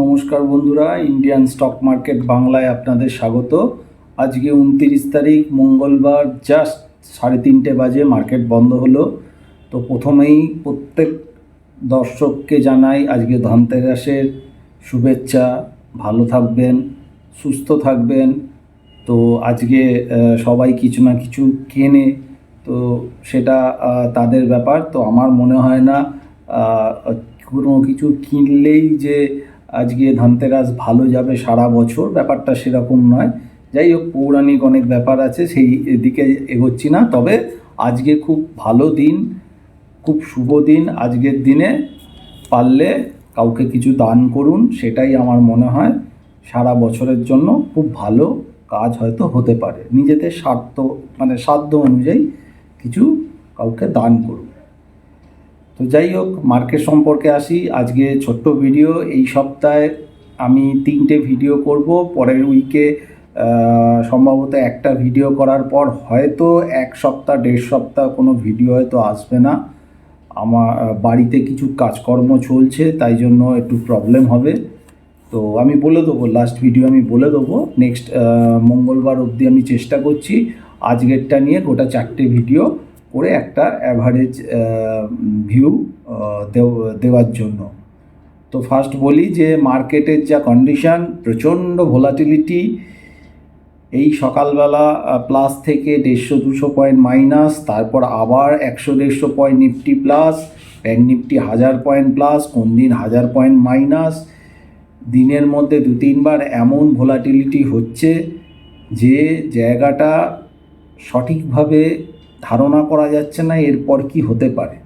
নমস্কার বন্ধুরা, Indian stock market বাংলায় আপনাদের স্বাগত। আজকে 29 তারিখ মঙ্গলবার, জাস্ট 3:30 বাজে মার্কেট বন্ধ হলো। তো প্রথমেই প্রত্যেক দর্শককে জানাই আজকে ধনতেরাসের শুভেচ্ছা। ভালো থাকবেন, সুস্থ থাকবেন। তো আজকে সবাই কিছু না কিছু কেনে, তো সেটা তাদের ব্যাপার। তো আমার মনে হয় না কোনো কিছু কিনলেই যে আজকে ধনতেরাস ভালো যাবে সারা বছর, ব্যাপারটা সেরকম নয়। যাই হোক, পৌরাণিক অনেক ব্যাপার আছে, সেই দিকে এগোচ্ছি না। তবে আজকে খুব ভালো দিন, খুব শুভ দিন। আজকের দিনে পারলে কাউকে কিছু দান করুন, সেটাই আমার মনে হয় সারা বছরের জন্য খুব ভালো কাজ হয়তো হতে পারে। নিজেদের সাধ্য অনুযায়ী কিছু কাউকে দান করুন। তো যাই হোক, মার্কেট সম্পর্কে আসি। আজকে ছোট্ট ভিডিও। এই সপ্তাহে আমি 3টে ভিডিও করব। পরের উইকে সম্ভবত একটা ভিডিও করার পর হয়তো 1 সপ্তাহ 1.5 সপ্তাহ কোনো ভিডিও হয়তো আসবে না। আমার বাড়িতে কিছু কাজকর্ম চলছে, তাই জন্য একটু প্রবলেম হবে। তো আমি বলে দেবো, লাস্ট ভিডিও আমি বলে দেবো। নেক্সট মঙ্গলবার অবধি আমি চেষ্টা করছি আজকেরটা নিয়ে গোটা 4টে ভিডিও করে একটা অ্যাভারেজ ভিউ দেওয়ার জন্য। তো ফার্স্ট বলি যে মার্কেটের যা কন্ডিশন, প্রচণ্ড ভোলাটিলিটি। এই সকালবেলা প্লাস থেকে 150-200 পয়েন্ট মাইনাস, তারপর আবার 100-150 point Nifty plus, bank Nifty 1000 point plus, কোন দিন 1000 পয়েন্ট মাইনাস। দিনের মধ্যে 2-3 বার এমন ভোলাটিলিটি হচ্ছে যে জায়গাটা সঠিকভাবে ধারণা করা যাচ্ছে না এরপর কি হতে পারে।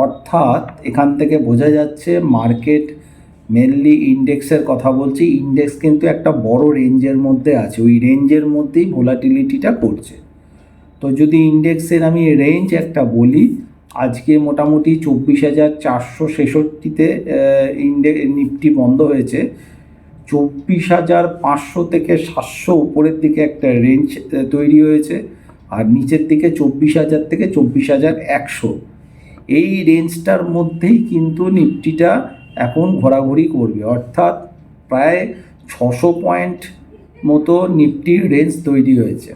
অর্থাৎ এখান থেকে বোঝা যাচ্ছে মার্কেট, মেনলি ইন্ডেক্সের কথা বলছি, ইন্ডেক্স কিন্তু একটা বড় রেঞ্জের মধ্যে আছে, ওই রেঞ্জের মধ্যেই ভোলাটিলিটিটা করছে। তো যদি ইন্ডেক্সের আমি রেঞ্জ একটা বলি, আজকে মোটামুটি 24,466-তে নিফটি বন্ধ হয়েছে। 24,500 থেকে 700 উপরের দিকে একটা রেঞ্জ তৈরি হয়েছে, আর নিচের দিকে 24,000 থেকে 24,100। এই রেঞ্জটার মধ্যেই কিন্তু নিফটিটা এখন ঘোরাঘুরি করবে। অর্থাৎ প্রায় 600 পয়েন্ট মতো নিফটির রেঞ্জ তৈরি হয়েছে।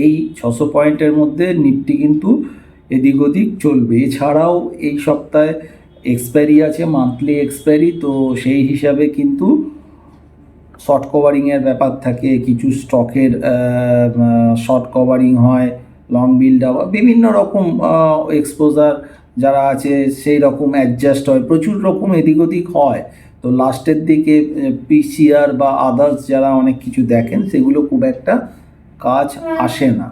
এই 600 পয়েন্টের মধ্যে নিফটি কিন্তু এদিক ওদিক চলবে। এছাড়াও এই সপ্তাহে এক্সপায়ারি আছে, মান্থলি এক্সপায়ারি। তো সেই হিসাবে কিন্তু শর্ট কভারিংয়ের ব্যাপার থাকে, কিছু স্টকের শর্ট কভারিং হয়, লং বিল্ড আপ, বিভিন্ন রকম এক্সপোজার যারা আছে সেই রকম অ্যাডজাস্ট হয়, প্রচুর রকম এদিক ওদিক হয়। তো লাস্টের দিকে পিসিআর বা আদার্স যারা অনেক কিছু দেখেন, সেগুলো খুব একটা কাজ আসে না।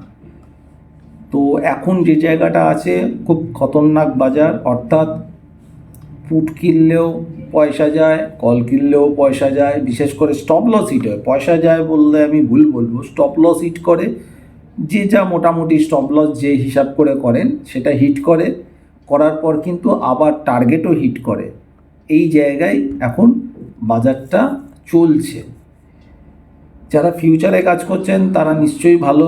তো এখন যে জায়গাটা আছে খুব খতরনাক বাজার। অর্থাৎ পুট কিনলেও পয়সা যায়, কল কিনলেও পয়সা যায়, বিশেষ করে স্টপ লস হিট হয়। পয়সা যায় বললে আমি ভুল বলবো, স্টপ লস হিট করে। যে যা মোটামুটি স্টপ লস যে হিসাব করে করেন সেটা হিট করে, করার পর কিন্তু আবার টার্গেটও হিট করে। এই জায়গায় এখন বাজারটা চলছে। যারা ফিউচারে কাজ করছেন তারা নিশ্চয়ই ভালো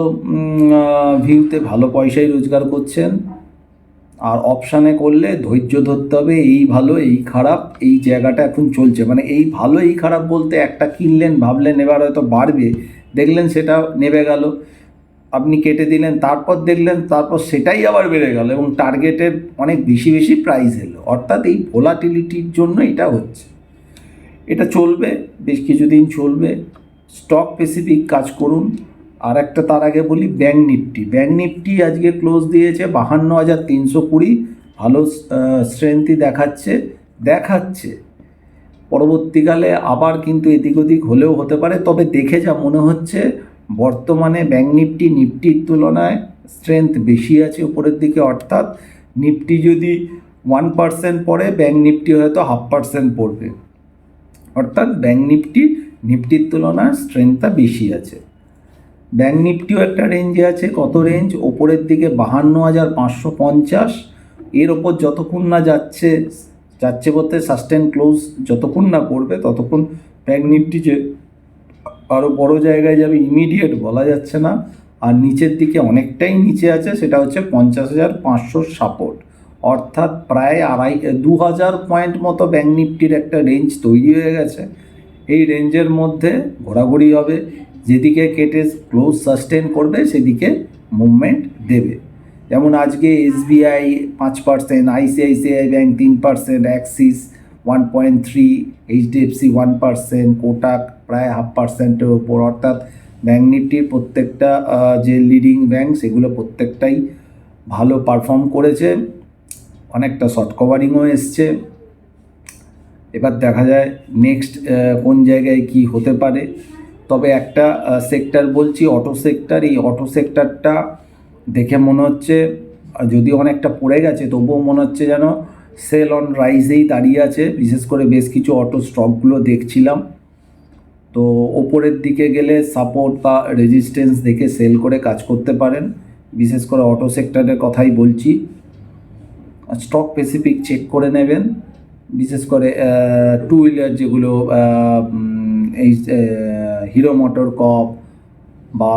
ভিউতে ভালো পয়সাই রোজগার করছেন। আর অপশানে করলে ধৈর্য ধরতে হবে। এই ভালো এই খারাপ, এই জায়গাটা এখন চলছে। মানে এই ভালো এই খারাপ বলতে, একটা কিনলেন, ভাবলেন এবার হয়তো বাড়বে, দেখলেন সেটা নেমে গেল, আপনি কেটে দিলেন, তারপর দেখলেন তারপর সেটাই আবার বেড়ে গেল এবং টার্গেটের অনেক বেশি বেশি প্রাইস এলো। অর্থাৎ এই ভোলাটিলিটির জন্য এটা হচ্ছে। এটা চলবে, বেশ কিছুদিন চলবে। স্টক স্পেসিফিক কাজ করুন। আর একটা তার আগে বলি ব্যাঙ্ক নিফটি। ব্যাঙ্ক নিফটি আজকে ক্লোজ দিয়েছে 52,320, ভালো স্ট্রেংথই দেখাচ্ছে। পরবর্তীকালে আবার কিন্তু এদিক ওদিক হলেও হতে পারে। তবে দেখে যা মনে হচ্ছে বর্তমানে ব্যাঙ্ক নিফটি নিফটির তুলনায় স্ট্রেংথ বেশি আছে উপরের দিকে। অর্থাৎ নিফটি যদি 1% পড়ে, ব্যাঙ্ক নিফটি হয়তো 0.5% পড়বে। অর্থাৎ ব্যাঙ্ক নিফটির তুলনায় স্ট্রেংথটা বেশি আছে। ব্যাঙ্ক নিফটিও একটা রেঞ্জে আছে। কত রেঞ্জ? ওপরের দিকে 52,550। এর ওপর যতক্ষণ না যাচ্ছে বলতে সাস্টেন ক্লোজ যতক্ষণ না করবে, ততক্ষণ ব্যাঙ্ক নিফটি যে আরও বড় জায়গায় যাবে ইমিডিয়েট বলা যাচ্ছে না। আর নিচের দিকে অনেকটাই নিচে আছে, সেটা হচ্ছে 50,500 সাপোর্ট। অর্থাৎ প্রায় 2000 পয়েন্ট মতো ব্যাঙ্ক নিফটির একটা রেঞ্জ তৈরি হয়ে গেছে। এই রেঞ্জের মধ্যে ঘোরাঘুরি হবে, যেদিকে কেটে ক্লোজ সাস্টেন করবে সেদিকে মুভমেন্ট দেবে। যেমন আজকে SBI 5%, ICICI bank 3%, Axis 1.3, HDFC 1%, Kotak প্রায় 0.5%-এর ওপর। অর্থাৎ ব্যাঙ্ক নিফটির প্রত্যেকটা যে লিডিং ব্যাঙ্ক সেগুলো প্রত্যেকটাই ভালো পারফর্ম করেছে, অনেকটা শর্ট কভারিংও এসছে। এবার দেখা যায় নেক্সট কোন জায়গায় কি হতে পারে। তবে একটা সেক্টর বলছি, অটো সেক্টর। এই অটো সেক্টরটা দেখে মনে হচ্ছে যদিও অনেকটা পড়ে গেছে, তবুও মনে হচ্ছে যেন সেল অন রাইজেই দাঁড়িয়ে আছে। বিশেষ করে বেশ কিছু অটো স্টকগুলো দেখছিলাম, তো ওপরের দিকে গেলে সাপোর্ট বা রেজিস্ট্যান্স দেখে সেল করে কাজ করতে পারেন। বিশেষ করে অটো সেক্টরের কথাই বলছি। স্টক স্পেসিফিক চেক করে নেবেন, বিশেষ করে টু হুইলার যেগুলো, এই হিরো মোটর কপ বা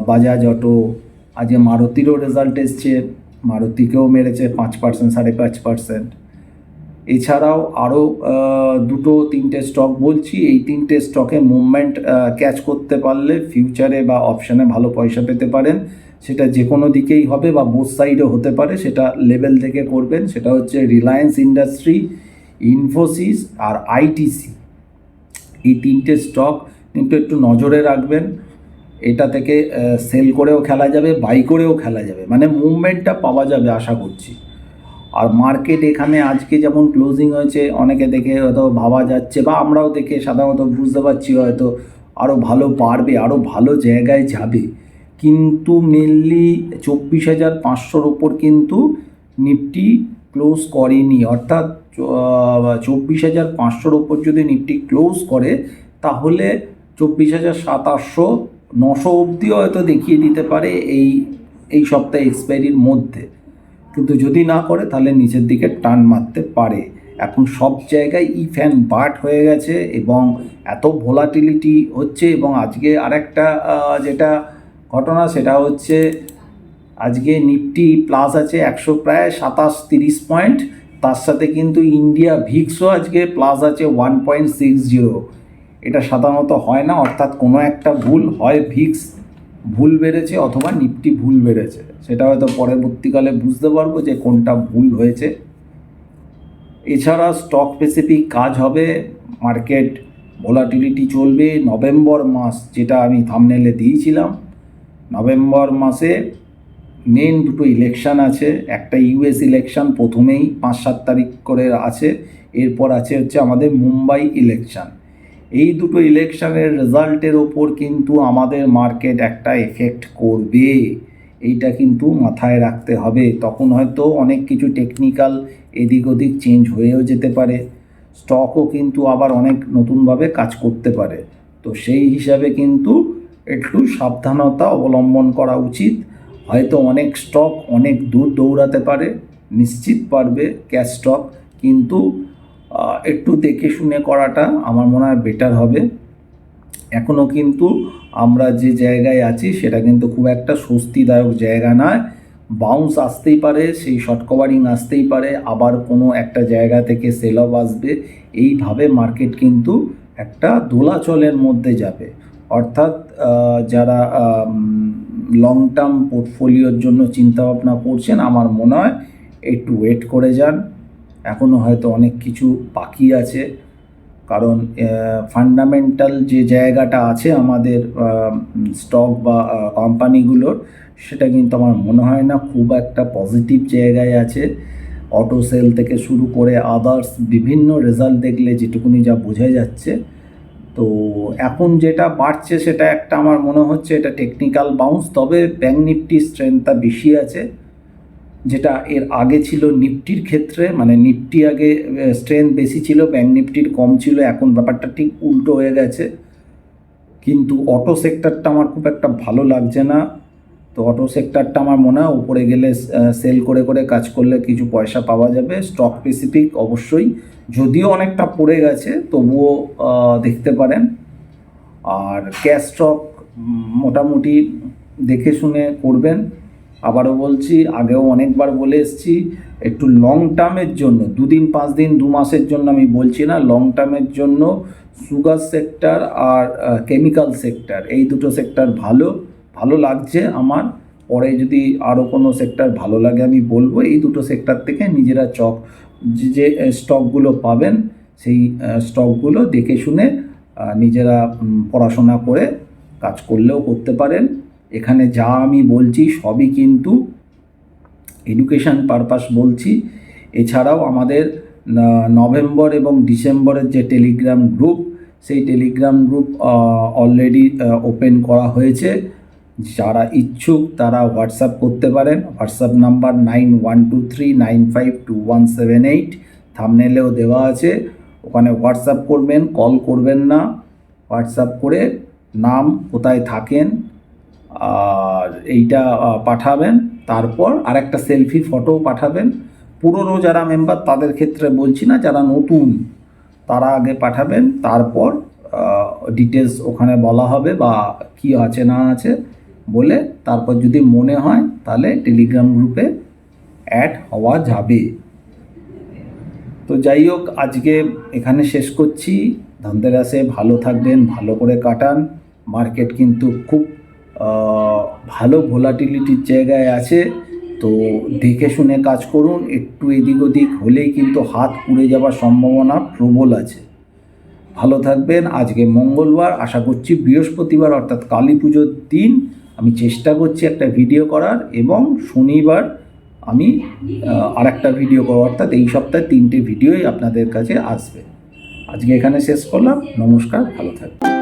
বাজাজ অটো। আজকে মারুতিরও রেজাল্ট এসছে, মারুতিকেও মেরেছে 5%, 5.5%। এছাড়াও আরও 2-3টে স্টক বলছি। এই 3টে স্টকে মুভমেন্ট ক্যাচ করতে পারলে ফিউচারে বা অপশানে ভালো পয়সা পেতে পারেন। সেটা যে কোনো দিকেই হবে বা বোথ সাইডও হতে পারে, সেটা লেভেল থেকে করবেন। সেটা হচ্ছে রিলায়েন্স ইন্ডাস্ট্রি, ইনফোসিস আর আইটিসি। এই 3টে স্টক কিন্তু একটু নজরে রাখবেন। এটা থেকে সেল করেও খেলা যাবে, বাই করেও খেলা যাবে, মানে মুভমেন্টটা পাওয়া যাবে আশা করছি। আর মার্কেট এখানে আজকে যেমন ক্লোজিং হয়েছে, অনেকে দেখে হয়তো ভাবা যাচ্ছে বা আমরাও দেখে সাধারণত বুঝতে পারছি হয়তো আরও ভালো পারবে, আরও ভালো জায়গায় যাবে। কিন্তু মেনলি 24,500-র ওপর কিন্তু নিফটি ক্লোজ করেনি। অর্থাৎ 24,500-র ওপর যদি নিফটি ক্লোজ করে তাহলে 24,700, 900 অবধিও হয়তো দেখিয়ে দিতে পারে এই সপ্তাহে এক্সপায়ারির মধ্যে। কিন্তু যদি না করে তাহলে নিচের দিকে টান মারতে পারে। এখন সব জায়গায় ইফ অ্যান্ড বাট হয়ে গেছে এবং এত ভোলাটিলিটি হচ্ছে। এবং আজকে আরেকটা যেটা ঘটনা সেটা হচ্ছে আজকে নিফটি প্লাস আছে 127-30 পয়েন্ট। তার সাথে কিন্তু ইন্ডিয়া ভিক্সও আজকে প্লাস আছে 1.60। এটা সাধারণত হয় না, অর্থাৎ কোনো একটা ভুল, হয় ভিক্স ভুল বেড়েছে অথবা নিফটি ভুল বেড়েছে। সেটা হয়তো পরবর্তীকালে বুঝতে পারবো যে কোনটা ভুল হয়েছে। এছাড়া স্টক স্পেসিফিক কাজ হবে, মার্কেট ভোলাটিলিটি চলবে। নভেম্বর মাস, যেটা আমি থাম্বনেলে দিয়েছিলাম, নভেম্বর মাসে মেন দুটো ইলেকশান আছে। একটা ইউএস ইলেকশান প্রথমেই 5-7 তারিখ করে আছে, এরপর আছে হচ্ছে আমাদের মুম্বাই ইলেকশান। এই দুটো ইলেকশানের রেজাল্টের ওপর কিন্তু আমাদের মার্কেট একটা এফেক্ট করবে, এইটা কিন্তু মাথায় রাখতে হবে। তখন হয়তো অনেক কিছু টেকনিক্যাল এদিক ওদিক চেঞ্জ হয়েও যেতে পারে, স্টকও কিন্তু আবার অনেক নতুনভাবে কাজ করতে পারে। তো সেই হিসাবে কিন্তু একটু সাবধানতা অবলম্বন করা উচিত। হয়তো অনেক স্টক অনেক দূর দৌড়াতে পারে, নিশ্চিত পারবে ক্যাশ স্টক, কিন্তু একটু দেখে শুনে করাটা আমার মনে হয় বেটার হবে। এখনও কিন্তু আমরা যে জায়গায় আছি সেটা কিন্তু খুব একটা স্বস্তিদায়ক জায়গা নয়। বাউন্স আসতেই পারে, সেই শর্ট কভারিং আসতেই পারে, আবার কোনো একটা জায়গা থেকে সেল অফ আসবে। এইভাবে মার্কেট কিন্তু একটা দোলাচলের মধ্যে যাবে। অর্থাৎ যারা লং টার্ম পোর্টফোলিওর জন্য চিন্তাভাবনা করছেন, আমার মনে হয় একটু ওয়েট করে যান। এখনও হয়তো অনেক কিছু বাকি আছে, কারণ ফান্ডামেন্টাল যে জায়গাটা আছে আমাদের স্টক বা কোম্পানিগুলোর, সেটা কিন্তু আমার মনে হয় না খুব একটা পজিটিভ জায়গায় আছে। অটো সেল থেকে শুরু করে আদার্স বিভিন্ন রেজাল্ট দেখলে যেটুকুনি যা বোঝা যাচ্ছে। তো এখন যেটা বাড়ছে সেটা একটা আমার মনে হচ্ছে এটা টেকনিক্যাল বাউন্স। তবে ব্যাঙ্ক নিফটির স্ট্রেংথটা বেশি আছে, যেটা এর আগে ছিল নিফটির ক্ষেত্রে। মানে নিফটি আগে স্ট্রেংথ বেশি ছিল, ব্যাঙ্ক নিফটির কম ছিল। এখন ব্যাপারটা ঠিক উল্টো হয়ে গেছে। কিন্তু অটো সেক্টরটা আমার খুব একটা ভালো লাগছে না। তো অটো সেক্টরটা আমার মনে হয় উপরে গেলে সেল করে করে কাজ করলে কিছু পয়সা পাওয়া যাবে। স্টক স্পেসিফিক অবশ্যই, যদিও অনেকটা পড়ে গেছে তবুও দেখতে পারেন। আর ক্যাশ স্টক মোটামুটি দেখে শুনে করবেন। আবারও বলছি, আগেও অনেকবার বলে এসেছি, একটু লং টার্মের জন্য, 2 দিন 5 দিন 2 মাসের জন্য আমি বলছি না, লং টার্মের জন্য সুগার সেক্টর আর কেমিক্যাল সেক্টর, এই দুটো সেক্টর ভালো ভালো লাগছে আমার। পরে যদি আরও কোনো সেক্টর ভালো লাগে আমি বলবো। এই দুটো সেক্টর থেকে নিজেরা যে স্টকগুলো পাবেন সেই স্টকগুলো দেখে শুনে নিজেরা পড়াশোনা করে কাজ করলেও করতে পারেন। এখানে যা আমি বলছি সবই কিন্তু এডুকেশান পারপাস বলছি। এছাড়াও আমাদের নভেম্বর এবং ডিসেম্বরের যে টেলিগ্রাম গ্রুপ, সেই টেলিগ্রাম গ্রুপ অলরেডি ওপেন করা হয়েছে। যারা ইচ্ছুক তারা হোয়াটসঅ্যাপ করতে পারেন। হোয়াটসঅ্যাপ নাম্বার 9123952178, থাম্বনেলেও দেওয়া আছে। ওখানে হোয়াটসঅ্যাপ করবেন, কল করবেন না। হোয়াটসঅ্যাপ করে নাম, কোথায় থাকেন আর এইটা পাঠাবেন। তারপর আরেকটা সেলফি ফটোও পাঠাবেন। পুরনো যারা মেম্বার তাদের ক্ষেত্রে বলছি না, যারা নতুন তারা আগে পাঠাবেন। তারপর ডিটেলস ওখানে বলা হবে বা কি আছে না আছে বলে, তারপর যদি মনে হয় তাহলে টেলিগ্রাম গ্রুপে অ্যাড হওয়া যাবে। তো যাই হোক, আজকে এখানে শেষ করছি। ধনতেরাসে ভালো থাকবেন, ভালো করে কাটান। মার্কেট কিন্তু খুব ভালো ভোলাটিলিটির জায়গায় আছে, তো দেখে শুনে কাজ করুন। একটু এদিক ওদিক হলেই কিন্তু হাত পুড়ে যাওয়ার সম্ভাবনা প্রবল আছে। ভালো থাকবেন। আজকে মঙ্গলবার, আশা করছি বৃহস্পতিবার অর্থাৎ কালী পুজোর দিন আমি চেষ্টা করছি একটা ভিডিও করার, এবং শনিবার আমি আরেকটা ভিডিও করব, অর্থাৎ এই সপ্তাহে 3টে ভিডিওই আপনাদের কাছে আসবে। আজকে এখানে শেষ করলাম। নমস্কার, ভালো থাকবেন।